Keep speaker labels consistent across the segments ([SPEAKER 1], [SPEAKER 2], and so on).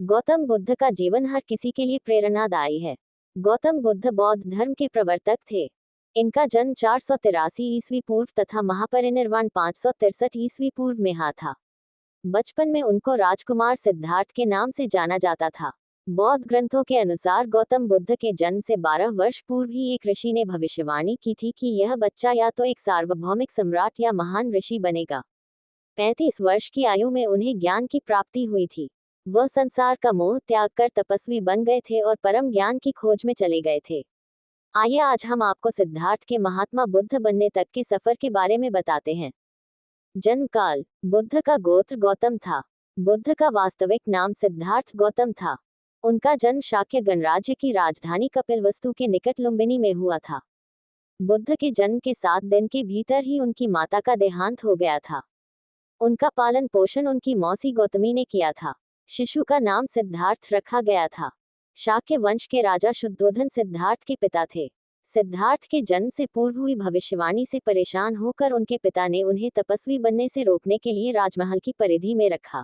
[SPEAKER 1] गौतम बुद्ध का जीवन हर किसी के लिए प्रेरणादायी है। गौतम बुद्ध बौद्ध धर्म के प्रवर्तक थे। इनका जन्म 483 ईस्वी पूर्व तथा महापरिनिर्वाण 563 ईस्वी पूर्व में हुआ था। बचपन में उनको राजकुमार सिद्धार्थ के नाम से जाना जाता था। बौद्ध ग्रंथों के अनुसार गौतम बुद्ध के जन्म से 12 वर्ष पूर्व ही एक ऋषि ने भविष्यवाणी की थी कि यह बच्चा या तो एक सार्वभौमिक सम्राट या महान ऋषि बनेगा। 35 वर्ष की आयु में उन्हें ज्ञान की प्राप्ति हुई थी। वह संसार का मोह त्याग कर तपस्वी बन गए थे और परम ज्ञान की खोज में चले गए थे। आइए आज हम आपको सिद्धार्थ के महात्मा बुद्ध बनने तक के सफर के बारे में बताते हैं। जन्म काल। बुद्ध का गोत्र गौतम था। बुद्ध का वास्तविक नाम सिद्धार्थ गौतम था। उनका जन्म शाक्य गणराज्य की राजधानी कपिलवस्तु के निकट लुम्बिनी में हुआ था। बुद्ध के जन्म के 7 दिन के भीतर ही उनकी माता का देहांत हो गया था। उनका पालन पोषण उनकी मौसी गौतमी ने किया था। शिशु का नाम सिद्धार्थ रखा गया था। शाक्य वंश के राजा शुद्धोधन सिद्धार्थ के पिता थे। सिद्धार्थ के जन्म से पूर्व हुई भविष्यवाणी से परेशान होकर उनके पिता ने उन्हें तपस्वी बनने से रोकने के लिए राजमहल की परिधि में रखा।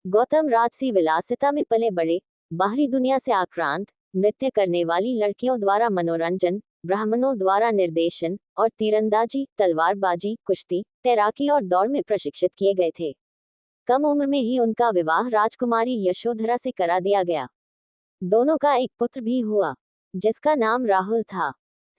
[SPEAKER 1] गौतम राजसी विलासिता में पले बड़े, बाहरी दुनिया से आक्रांत, नृत्य करने वाली लड़कियों द्वारा मनोरंजन, ब्राह्मणों द्वारा निर्देशन और तीरंदाजी, तलवारबाजी, कुश्ती, तैराकी और दौड़ में प्रशिक्षित किए गए थे। कम उम्र में ही उनका विवाह राजकुमारी यशोधरा से करा दिया गया। दोनों का एक पुत्र भी हुआ, जिसका नाम राहुल था।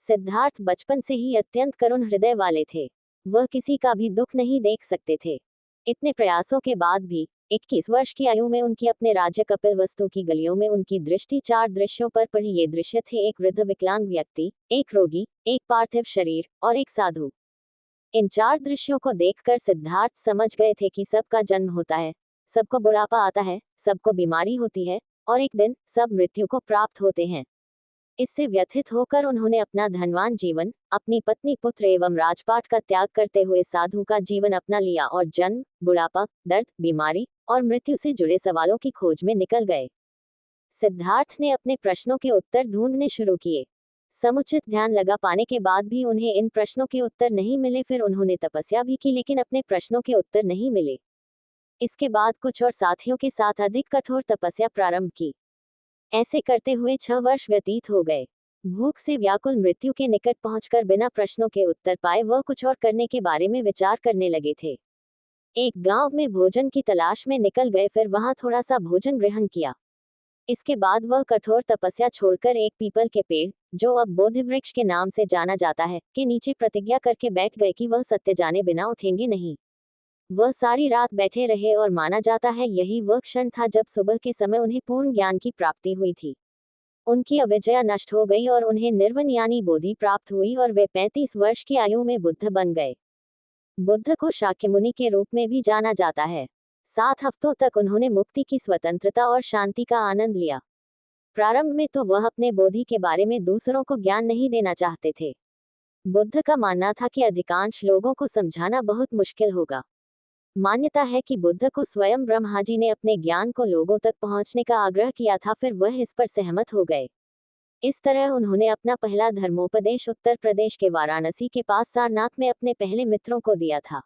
[SPEAKER 1] सिद्धार्थ बचपन से ही अत्यंत करुण हृदय वाले थे। वह किसी का भी दुख नहीं देख सकते थे। इतने प्रयासों के बाद भी 21 वर्ष की आयु में उनकी अपने राज्य कपिलवस्तु की गलियों में उनकी दृष्टि 4 दृश्यों पर पड़ी। ये दृश्य थे: एक वृद्ध विकलांग व्यक्ति, एक रोगी, एक पार्थिव शरीर और एक साधु। इन 4 दृश्यों को देखकर सिद्धार्थ समझ गए थे कि सबका जन्म होता है, सबको बुढ़ापा आता है, सबको बीमारी होती है और एक दिन सब मृत्यु को प्राप्त होते हैं। इससे व्यथित होकर उन्होंने अपना धनवान जीवन, अपनी पत्नी, पुत्र एवं राजपाट का त्याग करते हुए साधु का जीवन अपना लिया और जन्म, बुढ़ापा, दर्द, बीमारी और मृत्यु से जुड़े सवालों की खोज में निकल गए। सिद्धार्थ ने अपने प्रश्नों के उत्तर ढूंढने शुरू किए। समुचित ध्यान लगा पाने के बाद भी उन्हें इन प्रश्नों के उत्तर नहीं मिले। फिर उन्होंने तपस्या भी की, लेकिन अपने प्रश्नों के उत्तर नहीं मिले। इसके बाद कुछ और साथियों के साथ अधिक कठोर तपस्या प्रारंभ की। ऐसे करते हुए 6 वर्ष व्यतीत हो गए। भूख से व्याकुल मृत्यु के निकट पहुंचकर बिना प्रश्नों के उत्तर पाए वह कुछ और करने के बारे में विचार करने लगे थे। एक गांव में भोजन की तलाश में निकल गए, फिर वहां थोड़ा सा भोजन ग्रहण किया। इसके बाद वह कठोर तपस्या छोड़कर एक पीपल के पेड़, जो अब बोधि वृक्ष के नाम से जाना जाता है, के नीचे प्रतिज्ञा करके बैठ गए कि वह सत्य जाने बिना उठेंगे नहीं। वह सारी रात बैठे रहे और माना जाता है यही वह क्षण था जब सुबह के समय उन्हें पूर्ण ज्ञान की प्राप्ति हुई थी। उनकी अविद्या नष्ट हो गई और उन्हें निर्वाण यानी बोधि प्राप्त हुई और वे 35 वर्ष की आयु में बुद्ध बन गए। बुद्ध को शाक्यमुनि के रूप में भी जाना जाता है। 7 हफ्तों तक उन्होंने मुक्ति की स्वतंत्रता और शांति का आनंद लिया। प्रारंभ में तो वह अपने बोधि के बारे में दूसरों को ज्ञान नहीं देना चाहते थे। बुद्ध का मानना था कि अधिकांश लोगों को समझाना बहुत मुश्किल होगा। मान्यता है कि बुद्ध को स्वयं ब्रह्मा जी ने अपने ज्ञान को लोगों तक पहुंचने का आग्रह किया था, फिर वह इस पर सहमत हो गए। इस तरह उन्होंने अपना पहला धर्मोपदेश उत्तर प्रदेश के वाराणसी के पास सारनाथ में अपने पहले मित्रों को दिया था।